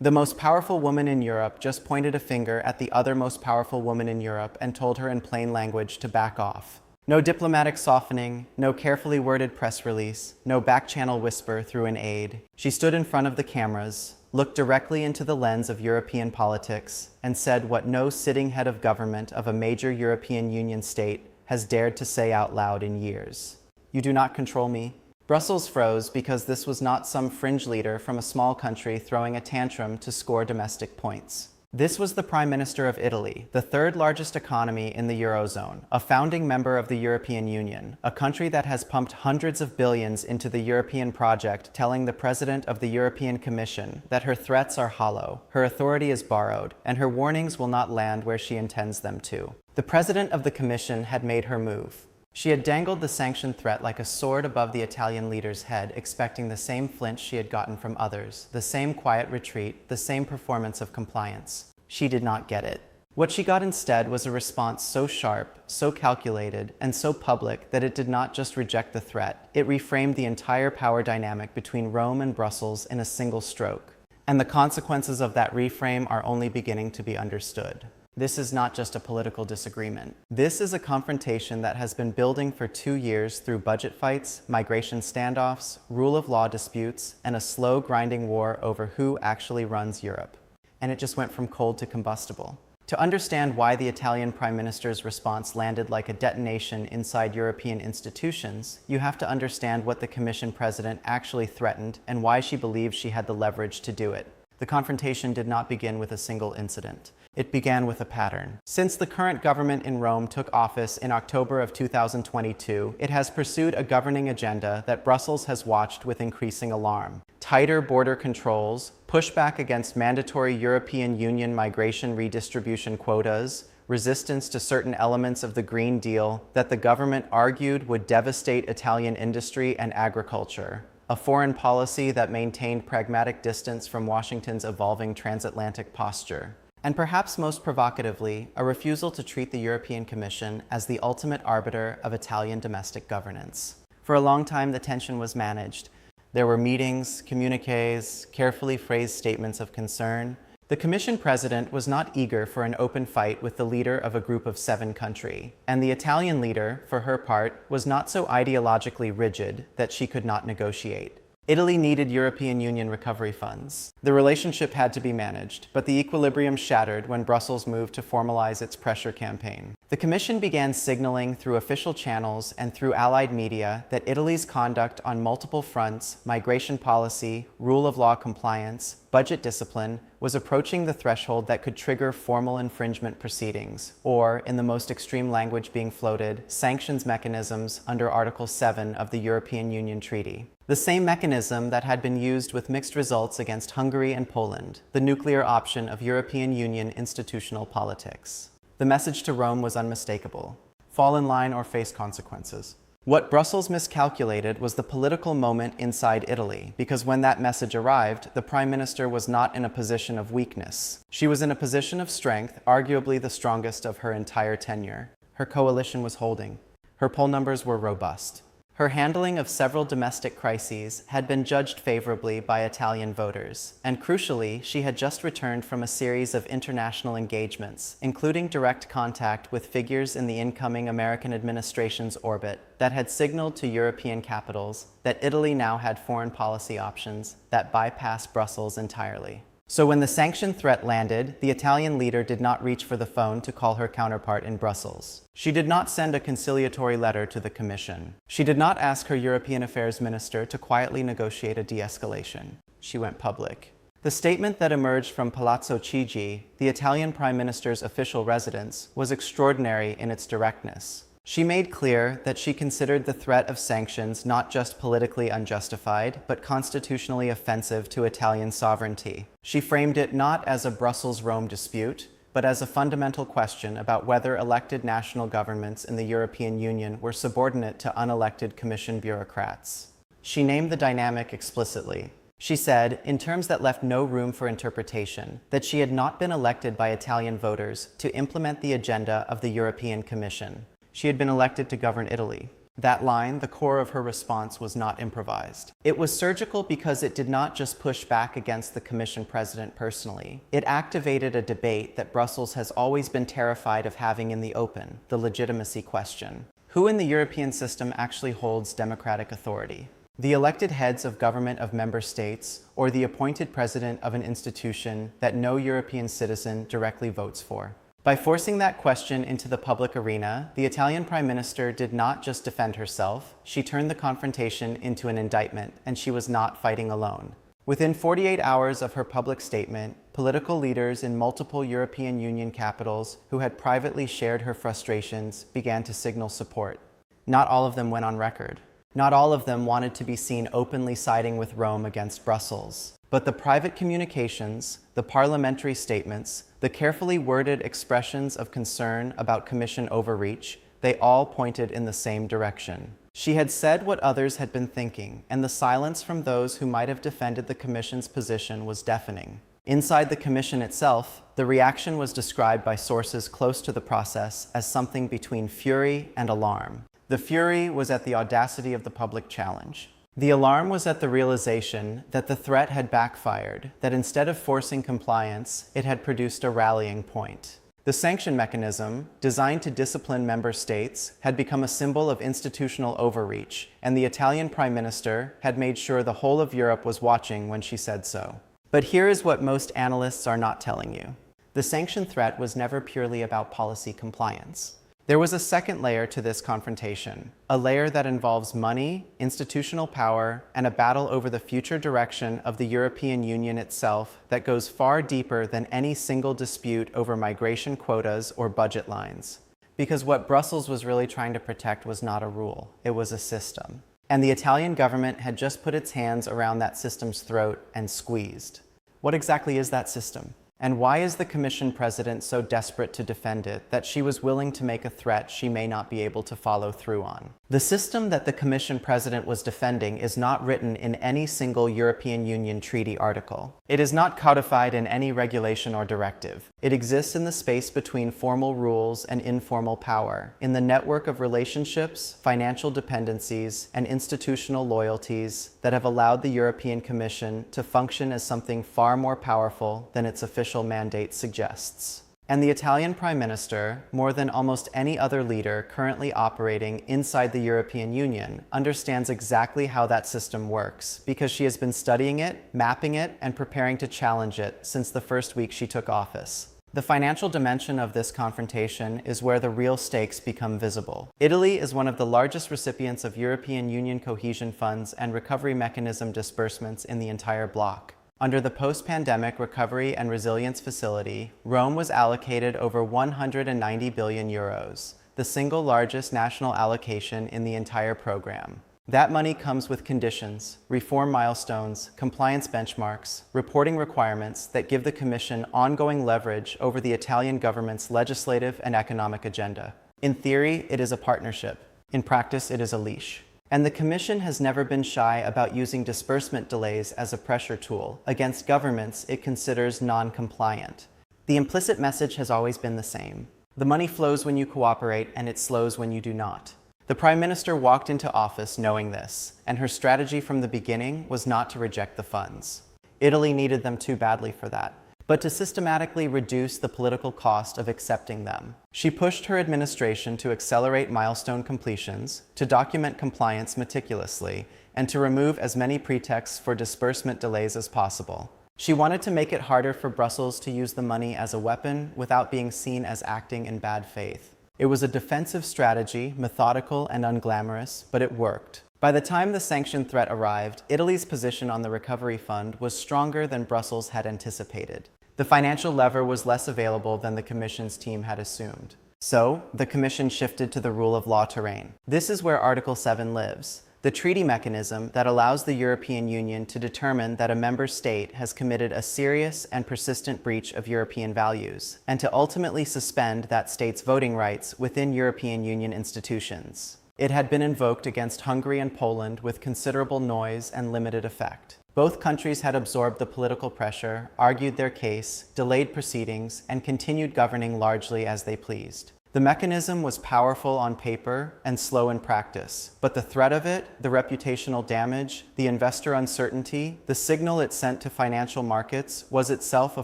The most powerful woman in Europe just pointed a finger at the other most powerful woman in Europe and told her in plain language to back off. No diplomatic softening, no carefully worded press release, no back-channel whisper through an aide. She stood in front of the cameras, looked directly into the lens of European politics, and said what no sitting head of government of a major European Union state has dared to say out loud in years. You do not control me. Brussels froze because this was not some fringe leader from a small country throwing a tantrum to score domestic points. This was the Prime Minister of Italy, the third largest economy in the Eurozone, a founding member of the European Union, a country that has pumped hundreds of billions into the European project, telling the President of the European Commission that her threats are hollow, her authority is borrowed, and her warnings will not land where she intends them to. The President of the Commission had made her move. She had dangled the sanction threat like a sword above the Italian leader's head, expecting the same flinch she had gotten from others, the same quiet retreat, the same performance of compliance. She did not get it. What she got instead was a response so sharp, so calculated, and so public that it did not just reject the threat, it reframed the entire power dynamic between Rome and Brussels in a single stroke. And the consequences of that reframe are only beginning to be understood. This is not just a political disagreement. This is a confrontation that has been building for 2 years through budget fights, migration standoffs, rule of law disputes, and a slow grinding war over who actually runs Europe. And it just went from cold to combustible. To understand why the Italian Prime Minister's response landed like a detonation inside European institutions, you have to understand what the Commission President actually threatened and why she believed she had the leverage to do it. The confrontation did not begin with a single incident. It began with a pattern. Since the current government in Rome took office in October of 2022, it has pursued a governing agenda that Brussels has watched with increasing alarm. Tighter border controls, pushback against mandatory European Union migration redistribution quotas, resistance to certain elements of the Green Deal that the government argued would devastate Italian industry and agriculture. A foreign policy that maintained pragmatic distance from Washington's evolving transatlantic posture. And perhaps most provocatively, a refusal to treat the European Commission as the ultimate arbiter of Italian domestic governance. For a long time, the tension was managed. There were meetings, communiques, carefully phrased statements of concern. The Commission President was not eager for an open fight with the leader of a group of 7 countries, and the Italian leader, for her part, was not so ideologically rigid that she could not negotiate. Italy needed European Union recovery funds. The relationship had to be managed, but the equilibrium shattered when Brussels moved to formalize its pressure campaign. The Commission began signaling through official channels and through allied media that Italy's conduct on multiple fronts, migration policy, rule of law compliance, budget discipline, was approaching the threshold that could trigger formal infringement proceedings, or, in the most extreme language being floated, sanctions mechanisms under Article 7 of the European Union Treaty. The same mechanism that had been used with mixed results against Hungary and Poland, the nuclear option of European Union institutional politics. The message to Rome was unmistakable. Fall in line or face consequences. What Brussels miscalculated was the political moment inside Italy, because when that message arrived, the Prime Minister was not in a position of weakness. She was in a position of strength, arguably the strongest of her entire tenure. Her coalition was holding. Her poll numbers were robust. Her handling of several domestic crises had been judged favorably by Italian voters, and crucially, she had just returned from a series of international engagements, including direct contact with figures in the incoming American administration's orbit that had signaled to European capitals that Italy now had foreign policy options that bypassed Brussels entirely. So when the sanction threat landed, the Italian leader did not reach for the phone to call her counterpart in Brussels. She did not send a conciliatory letter to the Commission. She did not ask her European Affairs Minister to quietly negotiate a de-escalation. She went public. The statement that emerged from Palazzo Chigi, the Italian Prime Minister's official residence, was extraordinary in its directness. She made clear that she considered the threat of sanctions not just politically unjustified, but constitutionally offensive to Italian sovereignty. She framed it not as a Brussels-Rome dispute, but as a fundamental question about whether elected national governments in the European Union were subordinate to unelected Commission bureaucrats. She named the dynamic explicitly. She said, in terms that left no room for interpretation, that she had not been elected by Italian voters to implement the agenda of the European Commission. She had been elected to govern Italy. That line, the core of her response, was not improvised. It was surgical because it did not just push back against the Commission president personally. It activated a debate that Brussels has always been terrified of having in the open, the legitimacy question. Who in the European system actually holds democratic authority? The elected heads of government of member states, or the appointed president of an institution that no European citizen directly votes for? By forcing that question into the public arena, the Italian Prime Minister did not just defend herself, she turned the confrontation into an indictment, and she was not fighting alone. Within 48 hours of her public statement, political leaders in multiple European Union capitals who had privately shared her frustrations began to signal support. Not all of them went on record. Not all of them wanted to be seen openly siding with Rome against Brussels. But the private communications, the parliamentary statements, the carefully worded expressions of concern about Commission overreach, they all pointed in the same direction. She had said what others had been thinking, and the silence from those who might have defended the Commission's position was deafening. Inside the Commission itself, the reaction was described by sources close to the process as something between fury and alarm. The fury was at the audacity of the public challenge. The alarm was at the realization that the threat had backfired, that instead of forcing compliance, it had produced a rallying point. The sanction mechanism, designed to discipline member states, had become a symbol of institutional overreach, and the Italian Prime Minister had made sure the whole of Europe was watching when she said so. But here is what most analysts are not telling you. The sanction threat was never purely about policy compliance. There was a second layer to this confrontation, a layer that involves money, institutional power, and a battle over the future direction of the European Union itself that goes far deeper than any single dispute over migration quotas or budget lines. Because what Brussels was really trying to protect was not a rule, it was a system. And the Italian government had just put its hands around that system's throat and squeezed. What exactly is that system? And why is the Commission president so desperate to defend it that she was willing to make a threat she may not be able to follow through on? The system that the Commission president was defending is not written in any single European Union treaty article. It is not codified in any regulation or directive. It exists in the space between formal rules and informal power, in the network of relationships, financial dependencies, and institutional loyalties that have allowed the European Commission to function as something far more powerful than its official mandate suggests. And the Italian Prime Minister, more than almost any other leader currently operating inside the European Union, understands exactly how that system works because she has been studying it, mapping it, and preparing to challenge it since the first week she took office. The financial dimension of this confrontation is where the real stakes become visible. Italy is one of the largest recipients of European Union cohesion funds and recovery mechanism disbursements in the entire bloc. Under the post-pandemic Recovery and Resilience Facility, Rome was allocated over 190 billion euros, the single largest national allocation in the entire program. That money comes with conditions, reform milestones, compliance benchmarks, reporting requirements that give the Commission ongoing leverage over the Italian government's legislative and economic agenda. In theory, it is a partnership. In practice, it is a leash. And the Commission has never been shy about using disbursement delays as a pressure tool against governments it considers non-compliant. The implicit message has always been the same. The money flows when you cooperate, and it slows when you do not. The Prime Minister walked into office knowing this, and her strategy from the beginning was not to reject the funds. Italy needed them too badly for that, but to systematically reduce the political cost of accepting them. She pushed her administration to accelerate milestone completions, to document compliance meticulously, and to remove as many pretexts for disbursement delays as possible. She wanted to make it harder for Brussels to use the money as a weapon without being seen as acting in bad faith. It was a defensive strategy, methodical and unglamorous, but it worked. By the time the sanction threat arrived, Italy's position on the recovery fund was stronger than Brussels had anticipated. The financial lever was less available than the Commission's team had assumed. So, the Commission shifted to the rule of law terrain. This is where Article 7 lives, the treaty mechanism that allows the European Union to determine that a member state has committed a serious and persistent breach of European values, and to ultimately suspend that state's voting rights within European Union institutions. It had been invoked against Hungary and Poland with considerable noise and limited effect. Both countries had absorbed the political pressure, argued their case, delayed proceedings, and continued governing largely as they pleased. The mechanism was powerful on paper and slow in practice, but the threat of it, the reputational damage, the investor uncertainty, the signal it sent to financial markets was itself a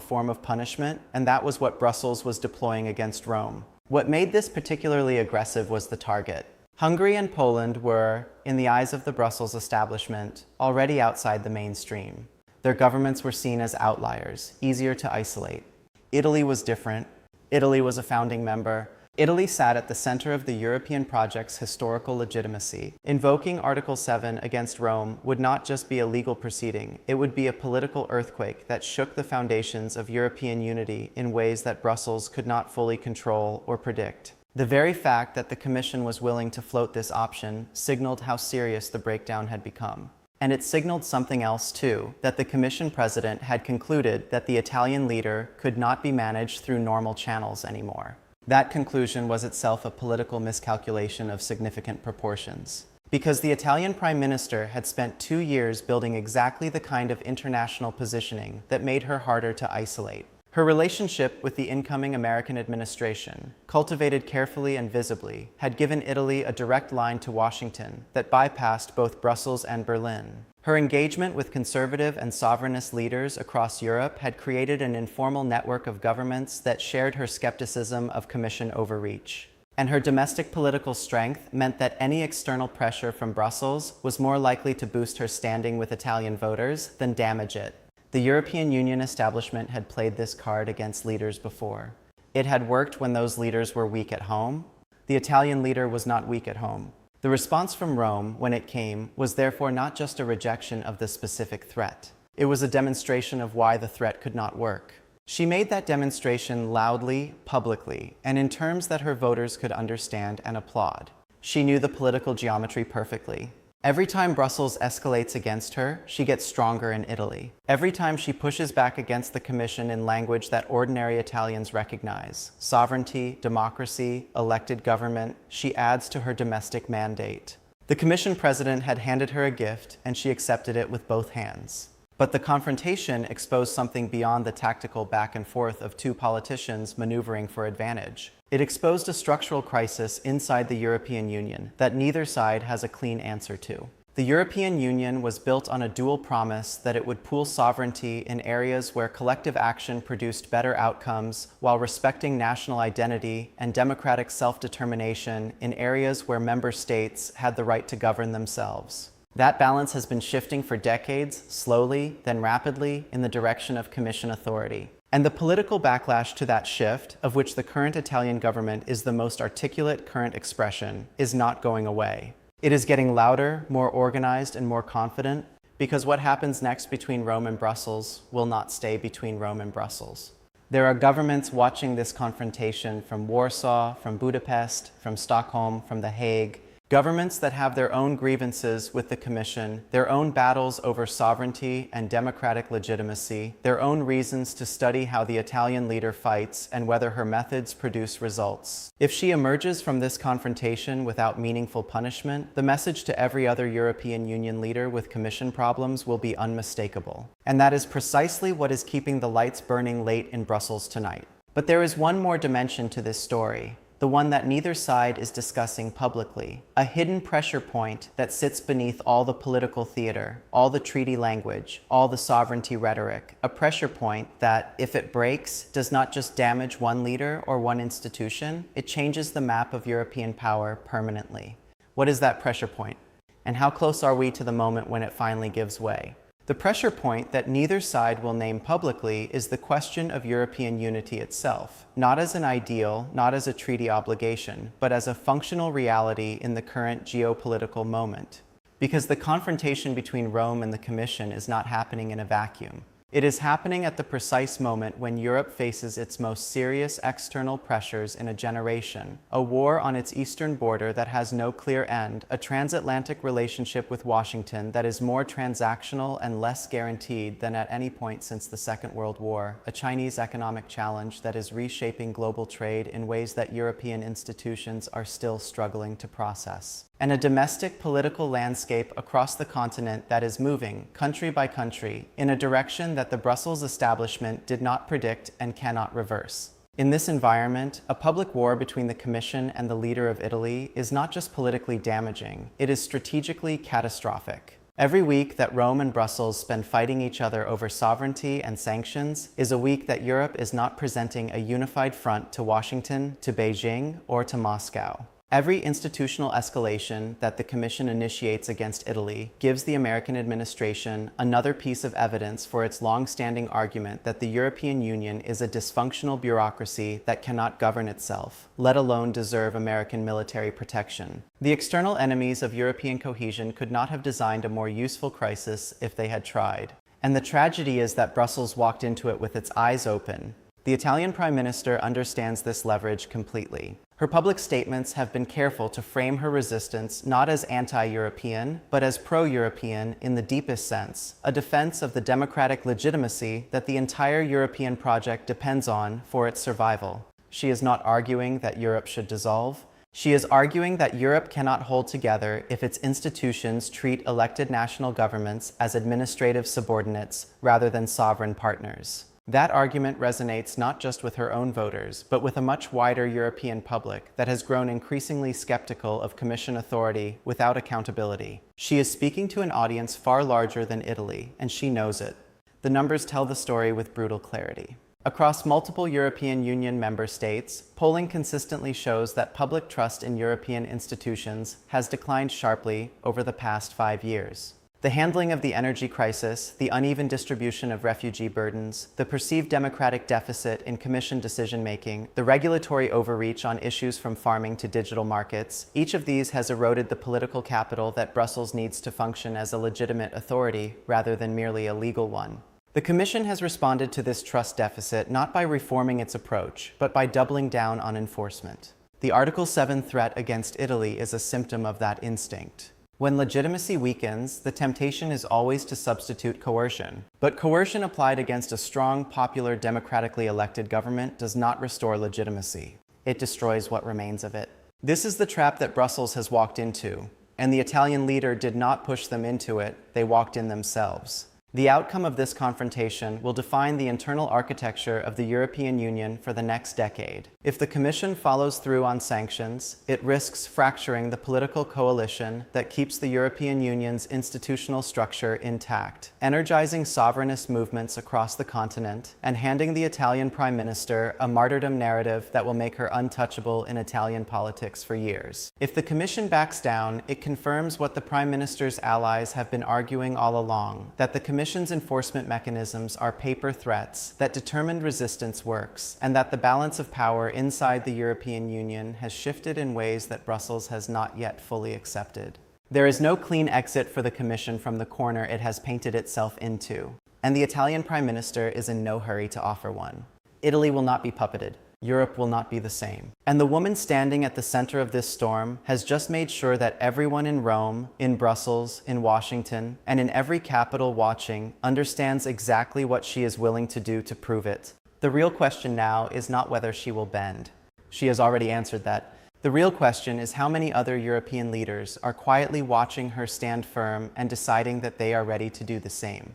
form of punishment, and that was what Brussels was deploying against Rome. What made this particularly aggressive was the target. Hungary and Poland were, in the eyes of the Brussels establishment, already outside the mainstream. Their governments were seen as outliers, easier to isolate. Italy was different. Italy was a founding member. Italy sat at the center of the European project's historical legitimacy. Invoking Article 7 against Rome would not just be a legal proceeding, it would be a political earthquake that shook the foundations of European unity in ways that Brussels could not fully control or predict. The very fact that the Commission was willing to float this option signaled how serious the breakdown had become. And it signaled something else too, that the Commission president had concluded that the Italian leader could not be managed through normal channels anymore. That conclusion was itself a political miscalculation of significant proportions. Because the Italian Prime Minister had spent 2 years building exactly the kind of international positioning that made her harder to isolate. Her relationship with the incoming American administration, cultivated carefully and visibly, had given Italy a direct line to Washington that bypassed both Brussels and Berlin. Her engagement with conservative and sovereignist leaders across Europe had created an informal network of governments that shared her skepticism of Commission overreach. And her domestic political strength meant that any external pressure from Brussels was more likely to boost her standing with Italian voters than damage it. The European Union establishment had played this card against leaders before. It had worked when those leaders were weak at home. The Italian leader was not weak at home. The response from Rome, when it came, was therefore not just a rejection of the specific threat. It was a demonstration of why the threat could not work. She made that demonstration loudly, publicly, and in terms that her voters could understand and applaud. She knew the political geometry perfectly. Every time Brussels escalates against her, she gets stronger in Italy. Every time she pushes back against the Commission in language that ordinary Italians recognize, sovereignty, democracy, elected government, she adds to her domestic mandate. The Commission president had handed her a gift, and she accepted it with both hands. But the confrontation exposed something beyond the tactical back and forth of two politicians maneuvering for advantage. It exposed a structural crisis inside the European Union that neither side has a clean answer to. The European Union was built on a dual promise that it would pool sovereignty in areas where collective action produced better outcomes while respecting national identity and democratic self-determination in areas where member states had the right to govern themselves. That balance has been shifting for decades, slowly, then rapidly, in the direction of Commission authority. And the political backlash to that shift, of which the current Italian government is the most articulate current expression, is not going away. It is getting louder, more organized, and more confident, because what happens next between Rome and Brussels will not stay between Rome and Brussels. There are governments watching this confrontation from Warsaw, from Budapest, from Stockholm, from The Hague, governments that have their own grievances with the Commission, their own battles over sovereignty and democratic legitimacy, their own reasons to study how the Italian leader fights and whether her methods produce results. If she emerges from this confrontation without meaningful punishment, the message to every other European Union leader with Commission problems will be unmistakable. And that is precisely what is keeping the lights burning late in Brussels tonight. But there is one more dimension to this story. The one that neither side is discussing publicly, a hidden pressure point that sits beneath all the political theater, all the treaty language, all the sovereignty rhetoric, a pressure point that, if it breaks, does not just damage one leader or one institution, it changes the map of European power permanently. What is that pressure point? And how close are we to the moment when it finally gives way? The pressure point that neither side will name publicly is the question of European unity itself, not as an ideal, not as a treaty obligation, but as a functional reality in the current geopolitical moment. Because the confrontation between Rome and the Commission is not happening in a vacuum. It is happening at the precise moment when Europe faces its most serious external pressures in a generation, a war on its eastern border that has no clear end, a transatlantic relationship with Washington that is more transactional and less guaranteed than at any point since the Second World War, a Chinese economic challenge that is reshaping global trade in ways that European institutions are still struggling to process, and a domestic political landscape across the continent that is moving, country by country, in a direction that the Brussels establishment did not predict and cannot reverse. In this environment, a public war between the Commission and the leader of Italy is not just politically damaging, it is strategically catastrophic. Every week that Rome and Brussels spend fighting each other over sovereignty and sanctions is a week that Europe is not presenting a unified front to Washington, to Beijing, or to Moscow. Every institutional escalation that the Commission initiates against Italy gives the American administration another piece of evidence for its long-standing argument that the European Union is a dysfunctional bureaucracy that cannot govern itself, let alone deserve American military protection. The external enemies of European cohesion could not have designed a more useful crisis if they had tried. And the tragedy is that Brussels walked into it with its eyes open. The Italian Prime Minister understands this leverage completely. Her public statements have been careful to frame her resistance not as anti-European, but as pro-European in the deepest sense, a defense of the democratic legitimacy that the entire European project depends on for its survival. She is not arguing that Europe should dissolve. She is arguing that Europe cannot hold together if its institutions treat elected national governments as administrative subordinates rather than sovereign partners. That argument resonates not just with her own voters, but with a much wider European public that has grown increasingly skeptical of Commission authority without accountability. She is speaking to an audience far larger than Italy, and she knows it. The numbers tell the story with brutal clarity. Across multiple European Union member states, polling consistently shows that public trust in European institutions has declined sharply over the past 5 years. The handling of the energy crisis, the uneven distribution of refugee burdens, the perceived democratic deficit in Commission decision-making, the regulatory overreach on issues from farming to digital markets, each of these has eroded the political capital that Brussels needs to function as a legitimate authority rather than merely a legal one. The Commission has responded to this trust deficit not by reforming its approach, but by doubling down on enforcement. The Article 7 threat against Italy is a symptom of that instinct. When legitimacy weakens, the temptation is always to substitute coercion. But coercion applied against a strong, popular, democratically elected government does not restore legitimacy. It destroys what remains of it. This is the trap that Brussels has walked into, and the Italian leader did not push them into it, they walked in themselves. The outcome of this confrontation will define the internal architecture of the European Union for the next decade. If the Commission follows through on sanctions, it risks fracturing the political coalition that keeps the European Union's institutional structure intact, energizing sovereignist movements across the continent, and handing the Italian Prime Minister a martyrdom narrative that will make her untouchable in Italian politics for years. If the Commission backs down, it confirms what the Prime Minister's allies have been arguing all along, that the Commission's enforcement mechanisms are paper threats, that determined resistance works, and that the balance of power inside the European Union has shifted in ways that Brussels has not yet fully accepted. There is no clean exit for the Commission from the corner it has painted itself into, and the Italian Prime Minister is in no hurry to offer one. Italy will not be puppeted. Europe will not be the same. And the woman standing at the center of this storm has just made sure that everyone in Rome, in Brussels, in Washington, and in every capital watching understands exactly what she is willing to do to prove it. The real question now is not whether she will bend. She has already answered that. The real question is how many other European leaders are quietly watching her stand firm and deciding that they are ready to do the same.